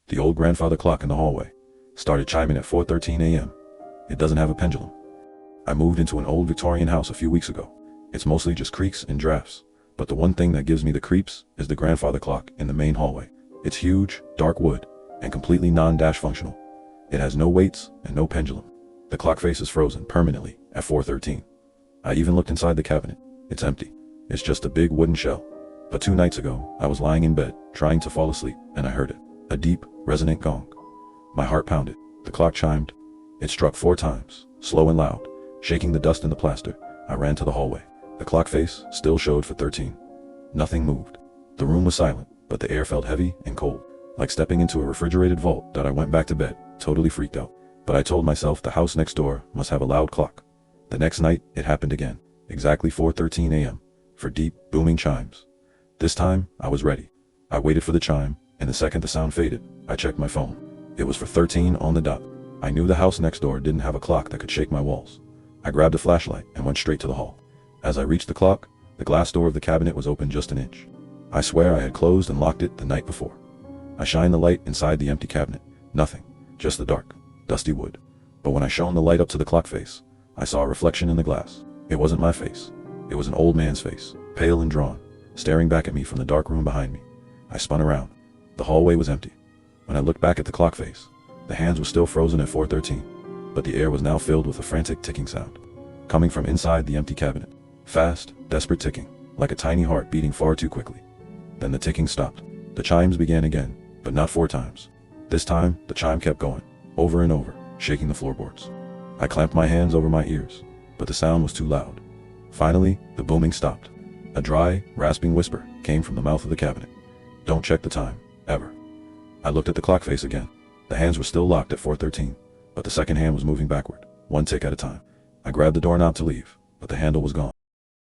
The old grandfather clock in the hallway started chiming at 4:13 a.m. It doesn't have a pendulum. I moved into an old Victorian house a few weeks ago. It's mostly just creaks and drafts, but the one thing that gives me the creeps is the grandfather clock in the main hallway. It's huge, dark wood, and completely non-dash functional. It has no weights and no pendulum. The clock face is frozen permanently at 4:13. I even looked inside the cabinet. It's empty. It's just a big wooden shell. But 2 nights ago, I was lying in bed, trying to fall asleep, and I heard it. A deep, resonant gong. My heart pounded. The clock chimed. It struck 4 times, slow and loud, shaking the dust in the plaster. I ran to the hallway. The clock face still showed for 13. Nothing moved. The room was silent, but the air felt heavy and cold, like stepping into a refrigerated vault. That I went back to bed, totally freaked out. But I told myself the house next door must have a loud clock. The next night, it happened again, exactly 4:13 a.m., for deep, booming chimes. This time, I was ready. I waited for the chime, and the second the sound faded, I checked my phone. It was for 13 on the dot. I knew the house next door didn't have a clock that could shake my walls. I grabbed a flashlight and went straight to the hall. As I reached the clock, the glass door of the cabinet was open just an inch. I swear I had closed and locked it the night before. I shined the light inside the empty cabinet. Nothing, just the dark, dusty wood. But when I shone the light up to the clock face, I saw a reflection in the glass. It wasn't my face. It was an old man's face, pale and drawn, staring back at me from the dark room behind me. I spun around. The hallway was empty. When I looked back at the clock face, the hands were still frozen at 4:13, but the air was now filled with a frantic ticking sound, coming from inside the empty cabinet. Fast, desperate ticking, like a tiny heart beating far too quickly. Then the ticking stopped. The chimes began again, but not 4 times. This time, the chime kept going, over and over, shaking the floorboards. I clamped my hands over my ears, but the sound was too loud. Finally, the booming stopped. A dry, rasping whisper came from the mouth of the cabinet. "Don't check the time, ever." I looked at the clock face again. The hands were still locked at 4:13, but the second hand was moving backward, 1 tick at a time. I grabbed the doorknob to leave, but the handle was gone.